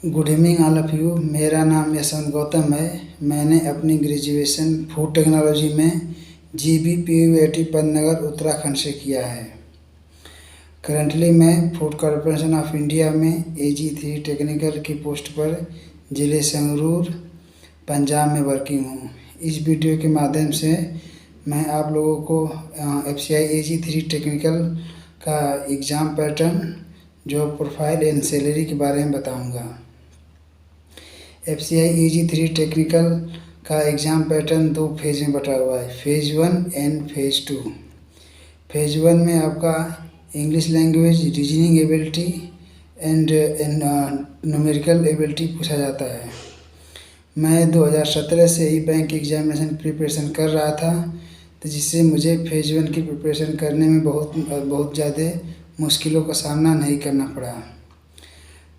Good evening all of you. मेरा नाम यशवंत गौतम है। मैंने अपनी ग्रेजुएशन फूड टेक्नोलॉजी में GBPUIT पदनगर उत्तराखंड से किया है। करंटली मैं फूड कॉरपोरेशन ऑफ इंडिया में AG3 टेक्निकल की पोस्ट पर ज़िले संगरूर पंजाब में वर्किंग हूँ। इस वीडियो के माध्यम से मैं आप लोगों को FCI AG3 टेक्निकल का exam pattern, job profile and salary के बारे में बताऊंगा। FCI AG3 टेक्निकल का एग्ज़ाम पैटर्न 2 फेज़ में बटा हुआ है, फेज़ 1 एंड फेज़ 2। फेज़ 1 में आपका English language, reasoning ability and numerical ability पूछा जाता है। मैं 2017 से ही बैंक एग्जामिनेशन प्रिपरेशन कर रहा था, तो जिससे मुझे फेज़ 1 की प्रिपरेशन करने में बहुत ज़्यादा मुश्किलों का सामना नहीं करना पड़ा।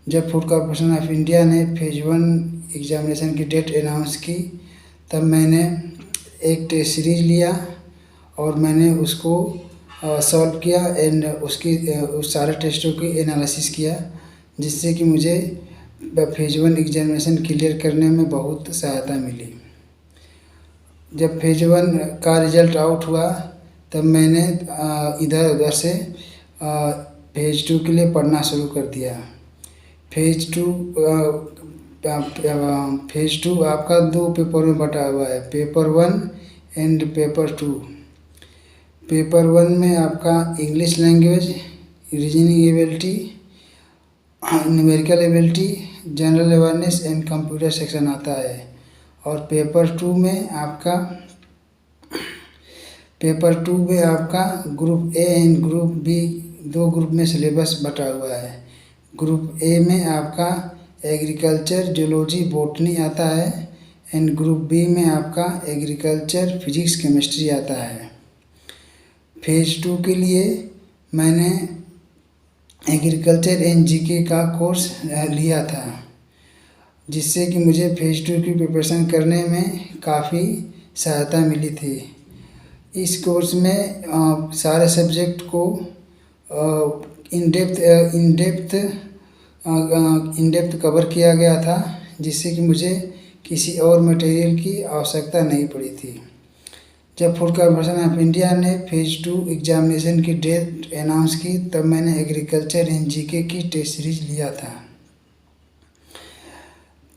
जब फूड कॉरपोरेशन ऑफ इंडिया ने फेज़ 1 एग्ज़ामिनेशन की डेट अनाउंस की, तब मैंने एक टेस्ट सीरीज लिया और मैंने उसको सॉल्व किया एंड उस सारे टेस्टों की एनालिसिस किया, जिससे कि मुझे फेज़ 1 एग्ज़ामिनेशन क्लियर करने में बहुत सहायता मिली। जब फेज़ 1 का रिज़ल्ट आउट हुआ, तब मैंने इधर उधर से फेज़ 2 के लिए पढ़ना शुरू कर दिया। फेज़ 2 आपका 2 पेपर में बटा हुआ है, पेपर 1 एंड पेपर 2। पेपर 1 में आपका English language, reasoning ability, numerical ability, general awareness and computer section आता है। और पेपर 2 में आपका group A and group B, 2 group में सिलेबस बटा हुआ है। ग्रुप ए में आपका एग्रीकल्चर, जूलॉजी, बॉटनी आता है एंड ग्रुप बी में आपका एग्रीकल्चर, फिजिक्स, केमिस्ट्री आता है। फेज़ 2 के लिए मैंने एग्रीकल्चर एंड GK का कोर्स लिया था, जिससे कि मुझे फेज़ 2 की प्रिपरेशन करने में काफ़ी सहायता मिली थी। इस कोर्स में सारे सब्जेक्ट को इन डेप्थ कवर किया गया था, जिससे कि मुझे किसी और मटेरियल की आवश्यकता नहीं पड़ी थी। जब फूड कॉरपोरेशन ऑफ इंडिया ने फेज़ 2 एग्ज़ामिनेशन की डेट अनाउंस की, तब मैंने एग्रीकल्चर एंड GK की टेस्ट सीरीज लिया था।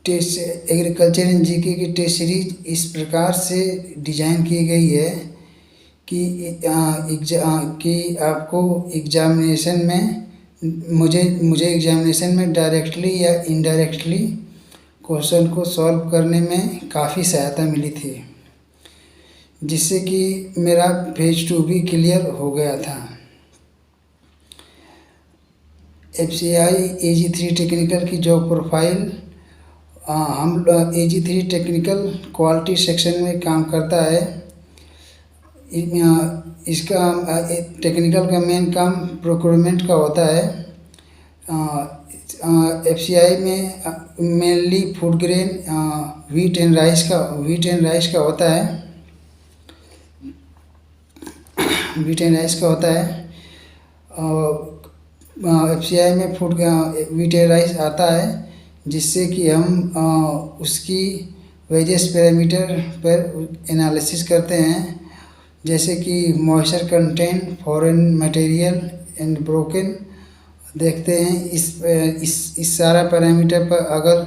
एग्रीकल्चर एंड GK की टेस्ट सीरीज इस प्रकार से डिज़ाइन की गई है कि आपको एग्ज़ामिनेशन में मुझे एग्ज़ामिनेशन में डायरेक्टली या इनडायरेक्टली क्वेश्चन को सॉल्व करने में काफ़ी सहायता मिली थी, जिससे कि मेरा फेज़ 2 भी क्लियर हो गया था। FCI AG3 टेक्निकल की जॉब प्रोफाइल, हम AG3 टेक्निकल क्वालिटी सेक्शन में काम करता है। इसका टेक्निकल का मेन काम प्रोक्योरमेंट का होता है। FCI में mainly food grain, wheat and rice का होता है। FCI में व्हीट एंड राइस आता है, जिससे कि हम उसकी वेरियस पैरामीटर पर एनालिसिस करते हैं, जैसे कि moisture content, foreign material and broken देखते हैं। इस सारा पैरामीटर पर अगर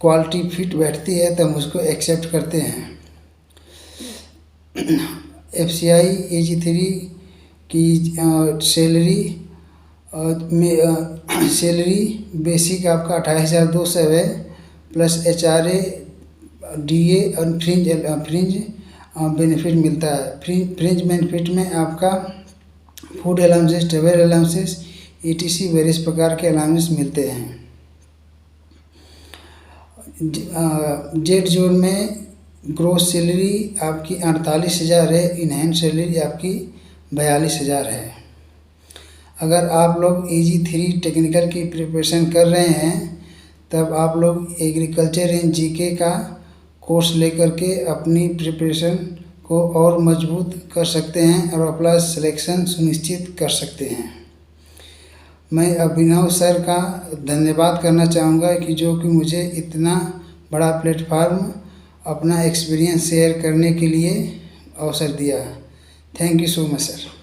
क्वालिटी फिट बैठती है, तो हम उसको एक्सेप्ट करते हैं। FCI AG3 की सैलरी बेसिक आपका 28,200 है, प्लस HRA, DA और फ्रिंज बेनिफिट मिलता है। फ्रिंज बेनिफिट में आपका food allowances, travel allowances, ETC various प्रकार के अलाउंसेस मिलते हैं। जेड जोन में ग्रोस सैलरी आपकी 48,000 है, इनहैंड सैलरी आपकी 42,000 है। अगर आप लोग AG3 टेक्निकल की प्रिपरेशन कर रहे हैं, तब आप लोग एग्रीकल्चर एंड GK का कोर्स लेकर के अपनी प्रिपरेशन को और मजबूत कर सकते हैं और अपना सिलेक्शन सुनिश्चित कर सकते हैं। मैं अभिनव सर का धन्यवाद करना चाहूँगा कि जो कि मुझे इतना बड़ा प्लेटफार्म अपना एक्सपीरियंस शेयर करने के लिए अवसर दिया। Thank you so much sir.